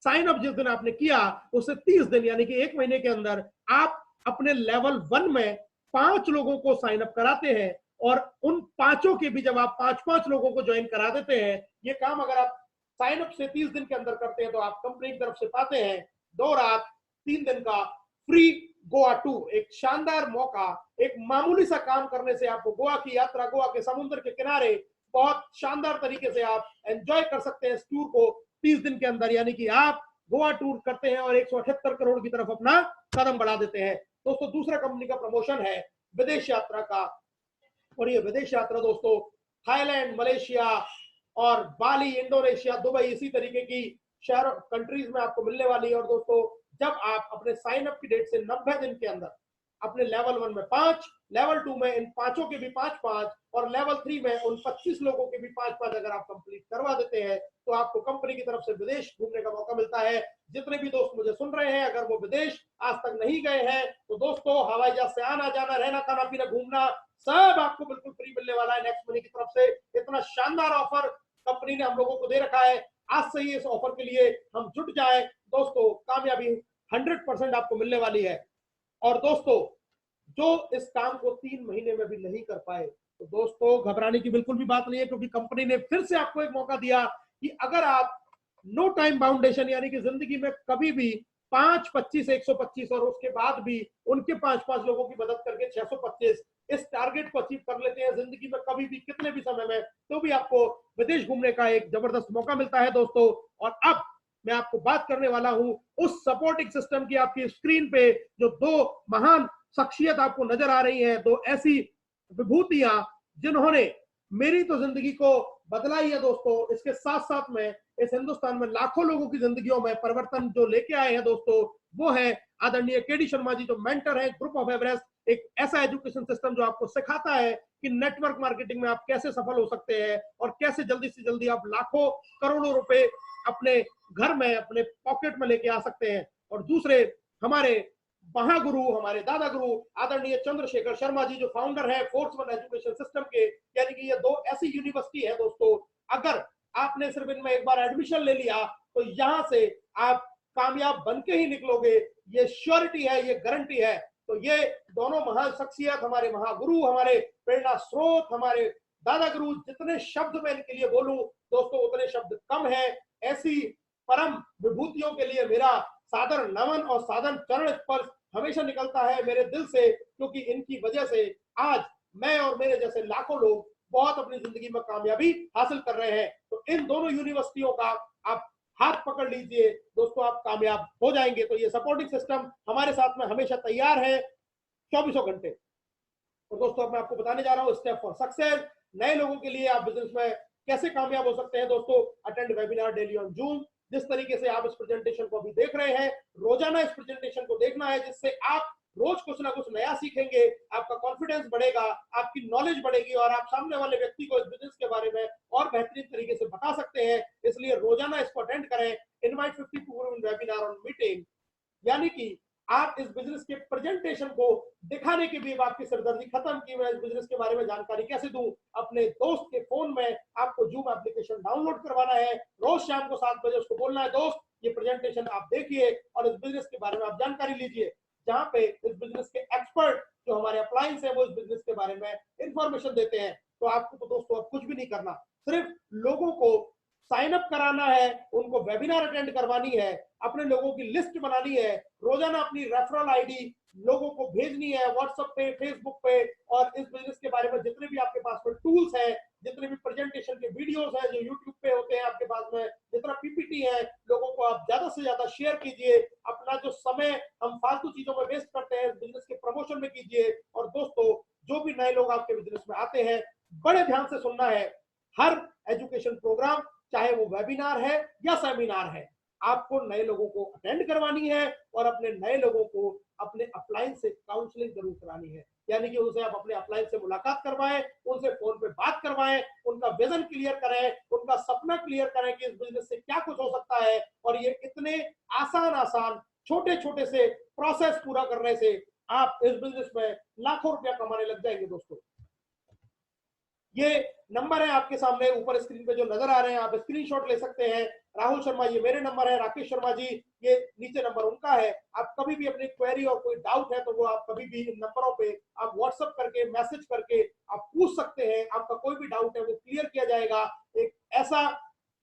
साइन अप जिस दिन आपने किया उससे 30 दिन यानी कि 1 महीने के अंदर आप अपने लेवल 1 में 5 लोगों को साइन अप कराते हैं, और उन 5 के भी जब आप 5-5 लोगों को ज्वाइन करा देते हैं, ये काम अगर आप साइन अप से 30 दिन के अंदर करते हैं तो आप कंपनी की तरफ से पाते हैं 2 रात 3 दिन का फ्री गोवा टूर। एक शानदार मौका, एक मामूली सा काम करने से आपको गोवा की यात्रा, गोवा के समुद्र के किनारे बहुत शानदार तरीके से आप एंजॉय कर सकते हैं इस टूर को 30 दिन के अंदर, यानी कि आप गोवा टूर करते हैं और 178 करोड़ की तरफ अपना कदम बढ़ा देते हैं। दोस्तों दूसरा कंपनी का प्रमोशन है विदेश यात्रा का, और ये विदेश यात्रा दोस्तों थाईलैंड, मलेशिया और बाली, इंडोनेशिया, दुबई, इसी तरीके की शहर कंट्रीज में आपको मिलने वाली है। और दोस्तों जब आप अपने साइन अप की डेट से 90 दिन के अंदर अपने लेवल 1 में 5, लेवल 2 में इन 5 के भी 5-5, और लेवल 3 में उन 25 लोगों के भी 5-5 अगर आप कंप्लीट करवा देते हैं तो आपको कंपनी की तरफ से विदेश घूमने का मौका मिलता है। जितने भी दोस्त मुझे सुन रहे हैं अगर वो विदेश आज तक नहीं गए हैं तो दोस्तों हवाई जहाज से आना जाना, रहना, खाना पीना, घूमना सब आपको बिल्कुल फ्री मिलने वाला है नेक्स्ट मनी की तरफ से। इतना शानदार ऑफर कंपनी ने हम लोगों को दे रखा है, आज से ही इस ऑफर के लिए हम जुट जाए दोस्तों, कामयाबी 100% आपको मिलने वाली है। और दोस्तों जो इस काम को 3 महीने में भी नहीं कर पाए तो दोस्तों घबराने की बिल्कुल भी बात नहीं है, क्योंकि कंपनी ने फिर से आपको एक मौका दिया कि अगर आप नो टाइम बाउंडेशन यानी कि जिंदगी में कभी भी 5, 25, 125 और उसके बाद भी उनके 5-5 लोगों की मदद करके 625 इस टारगेट को अचीव कर लेते हैं जिंदगी में कभी भी कितने भी समय में, तो भी आपको विदेश घूमने का एक जबरदस्त मौका मिलता है दोस्तों। और अब मैं आपको बात करने वाला हूं उस सपोर्टिंग सिस्टम की। आपकी स्क्रीन पे जो 2 महान शख्सियत आपको नजर आ रही है, 2 ऐसी विभूतियां जिन्होंने मेरी तो जिंदगी को बदला ही है दोस्तों, इसके साथ साथ में इस हिंदुस्तान में लाखों लोगों की जिंदगियों में परिवर्तन जो लेके आए हैं दोस्तों, वो है आदरणीय केडी शर्मा जी, जो मेंटर है ग्रुप ऑफ एवरेस्ट। एक ऐसा एजुकेशन सिस्टम जो आपको सिखाता है कि नेटवर्क मार्केटिंग में आप कैसे सफल हो सकते हैं और कैसे जल्दी से जल्दी आप लाखों करोड़ों रुपए अपने घर में, अपने पॉकेट में लेके आ सकते हैं। और दूसरे हमारे महागुरु, हमारे दादा गुरु आदरणीय चंद्रशेखर शर्मा जी, जो फाउंडर है फोर्स वन एजुकेशन सिस्टम के, यानी कि ये 2 ऐसी यूनिवर्सिटी है दोस्तों, अगर आपने सिर्फ इनमें एक बार एडमिशन ले लिया तो यहां से आप कामयाब बन के ही निकलोगे, ये श्योरिटी है, ये गारंटी है। तो ये दोनों महान शख्सियत, हमारे महागुरु, हमारे प्रेरणा स्रोत, हमारे दादा गुरु, जितने शब्द मैं इनके लिए बोलूं दोस्तों उतने शब्द कम है। ऐसी परम विभूतियों के लिए मेरा सादर नमन और साधन चरण स्पर्श हमेशा निकलता है मेरे दिल से, क्योंकि इनकी वजह से आज मैं और मेरे जैसे लाखों लोग बहुत अपनी जिंदगी में कामयाबी हासिल कर रहे हैं। तो इन दोनों यूनिवर्सिटियों का आप हाथ पकड़ लीजिए दोस्तों, आप कामयाब हो जाएंगे। तो ये सपोर्टिंग सिस्टम हमारे साथ में हमेशा तैयार है 24 घंटे। तो दोस्तों अब मैं आपको बताने जा रहा हूँ स्टेप फॉर सक्सेस, नए लोगों के लिए आप बिजनेस में कैसे कामयाब हो सकते हैं। दोस्तों attend webinar daily on zoom. जिस तरीके से आप इस प्रेजेंटेशन को अभी देख रहे हैं, रोजाना इस प्रेजेंटेशन को देखना है, जिससे आप रोज कुछ ना कुछ नया सीखेंगे, आपका कॉन्फिडेंस बढ़ेगा, आपकी नॉलेज बढ़ेगी और आप सामने वाले व्यक्ति को इस बिजनेस के बारे में और बेहतरीन तरीके से बता सकते हैं। इसलिए रोजाना इसको अटेंड करें। Invite 50 to webinar on meeting, यानी कि आप इस बिजनेस के प्रेजेंटेशन को दिखाने के भी आपकी सरदर्दी खत्म की। मैं इस बिजनेस के बारे में जानकारी कैसे दूं, अपने दोस्त के फोन में आपको जूम एप्लीकेशन डाउनलोड करवाना है, रोज शाम को 7 बजे उसको बोलना है, दोस्त ये प्रेजेंटेशन आप देखिए और इस बिजनेस के बारे में आप जानकारी लीजिए, जहां पे इस बिजनेस के एक्सपर्ट जो हमारे अप्लायंस है वो इस बिजनेस के बारे में इंफॉर्मेशन देते हैं। तो आपको तो दोस्तों अब कुछ भी नहीं करना, सिर्फ लोगों को साइन अप कराना है, उनको वेबिनार अटेंड करवानी है, अपने लोगों की लिस्ट बनानी है, रोजाना अपनी रेफरल आईडी लोगों को भेजनी है व्हाट्सएप पे, फेसबुक पे, और इस बिजनेस के बारे में जितने भी आपके पास में टूल्स हैं, जितने भी प्रेजेंटेशन के वीडियोस हैं जो यूट्यूब पे होते हैं आपके पास में, जितना पीपीटी है, लोगों को आप ज्यादा से ज्यादा शेयर कीजिए। अपना जो समय हम फालतू चीजों में वेस्ट करते हैं बिजनेस के प्रमोशन में कीजिए। और दोस्तों जो भी नए लोग आपके बिजनेस में आते हैं, बड़े ध्यान से सुनना है, हर एजुकेशन प्रोग्राम चाहे वो वेबिनार है या सेमिनार है, आपको नए लोगों को अटेंड करवानी है और अपने नए लोगों को अपने अपलायंस से काउंसलिंग जरूर करानी है। यानी कि उनसे आप अपने अपलायंस से मुलाकात करवाएं, उनसे फोन पे बात करवाएं, उनका विजन क्लियर करें, उनका सपना क्लियर करें कि इस बिजनेस से क्या कुछ हो सकता है। और ये इतने आसान छोटे छोटे से प्रोसेस पूरा करने से आप इस बिजनेस में लाखों रुपया कमाने लग जाएंगे। दोस्तों ये नंबर है आपके सामने ऊपर स्क्रीन पे जो नजर आ रहे हैं, आप स्क्रीनशॉट ले सकते हैं। राहुल शर्मा ये मेरे नंबर है, राकेश शर्मा जी ये नीचे नंबर उनका है। आप कभी भी अपनी क्वेरी और कोई डाउट है तो वो आप कभी भी इन नंबरों पे आप व्हाट्सएप करके, मैसेज करके आप पूछ सकते हैं। आपका कोई भी डाउट है वो क्लियर किया जाएगा। एक ऐसा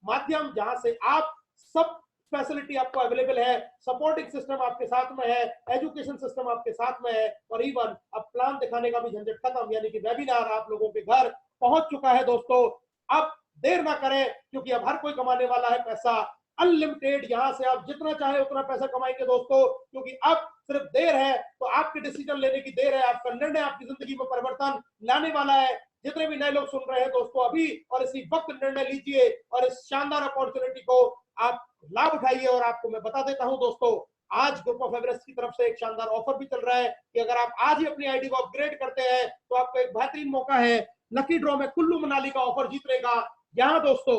माध्यम जहां से आप सब फैसिलिटी आपको अवेलेबल है, सपोर्टिंग सिस्टम आपके साथ में है, एजुकेशन सिस्टम आपके साथ में है, और इवन अब प्लान दिखाने का भी झंझट खत्म, यानी कि वेबिनार आप लोगों के घर पहुंच चुका है। दोस्तों अब देर ना करें, क्योंकि अब हर कोई कमाने वाला है पैसा अनलिमिटेड। यहां से आप जितना चाहे उतना पैसा कमाएंगे दोस्तों, क्योंकि अब सिर्फ देर है तो आपके डिसीजन लेने की देर है। आपका निर्णय आपकी जिंदगी में परिवर्तन लाने वाला है। जितने भी नए लोग सुन रहे हैं दोस्तों, अभी और इसी वक्त निर्णय लीजिए और इस शानदार अपॉर्चुनिटी को आप लाभ उठाइए। और आपको मैं बता देता हूं दोस्तों, आज ग्रुप ऑफ एवरेस्ट की तरफ से एक शानदार ऑफर भी चल रहा है कि अगर आप आज ही अपनी आईडी को अपग्रेड करते हैं तो आपको एक बेहतरीन मौका है, लकी ड्रॉ में कुल्लू मनाली का ऑफर जीतने का। यहाँ दोस्तों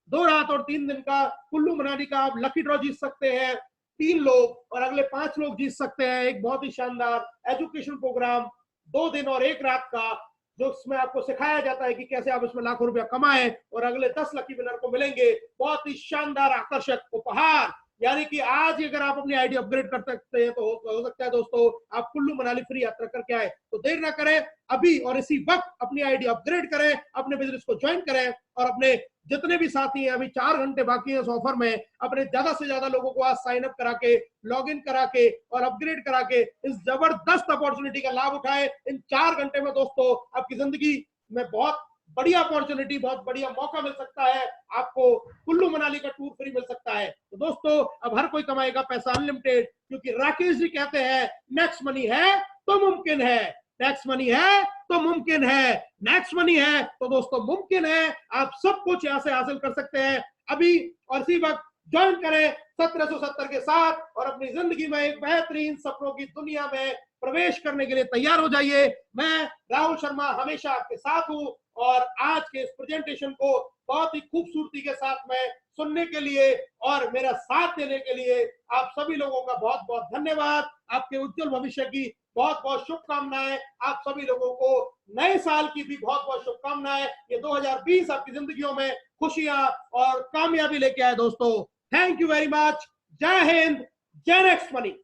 2 रात और 3 दिन का कुल्लू मनाली का आप लकी ड्रॉ जीत सकते हैं। 3 लोग और अगले 5 लोग जीत सकते हैं एक बहुत ही शानदार एजुकेशन प्रोग्राम 2 दिन और 1 रात का, जो इसमें आपको सिखाया जाता है कि कैसे आप इसमें लाखों रुपया कमाएं। और अगले 10 लकी विनर को मिलेंगे बहुत ही शानदार आकर्षक उपहार। यानी कि आज अगर आप अपनी आईडी अपग्रेड कर सकते हैं तो हो सकता है दोस्तों आप कुल्लू मनाली फ्री यात्रा करके आए। तो देर ना करें, अभी और इसी वक्त अपनी आईडी अपग्रेड करें, अपने बिजनेस को ज्वाइन करें और अपने जितने भी साथी हैं, अभी 4 घंटे बाकी है इस ऑफर में, अपने ज्यादा से ज्यादा लोगों को आज साइन अप करा के, लॉग इन करा के और अपग्रेड करा के इस जबरदस्त अपॉर्चुनिटी का लाभ उठाए। इन 4 घंटे में दोस्तों आपकी जिंदगी में बहुत बढ़िया अपॉर्चुनिटी, बहुत बढ़िया मौका मिल सकता है। आपको कुल्लू मनाली का टूर फ्री मिल सकता है। तो दोस्तों अब हर कोई कमाएगा पैसा अनलिमिटेड, क्योंकि राकेश जी कहते हैं नेक्स्ट मनी है तो मुमकिन है, नेक्स्ट मनी है तो मुमकिन है, नेक्स्ट मनी है तो दोस्तों मुमकिन है। आप सब कुछ यहां से हासिल कर सकते हैं अभी और इसी वक्त। ज्वाइन करें 1770 के साथ और अपनी जिंदगी में एक बेहतरीन सपनों की दुनिया में प्रवेश करने के लिए तैयार हो जाइए। मैं राहुल शर्मा हमेशा आपके साथ हूं और आज के इस प्रेजेंटेशन को बहुत ही खूबसूरती के साथ में सुनने के लिए और मेरा साथ देने के लिए आप सभी लोगों का बहुत बहुत धन्यवाद। आपके उज्जवल भविष्य की बहुत बहुत शुभकामनाएं। आप सभी लोगों को नए साल की भी बहुत बहुत शुभकामनाएं। ये 2020 आपकी जिंदगियों में खुशियां और कामयाबी लेके आए दोस्तों। Thank you very much. जय हिंद, जय नेक्स्ट मनी।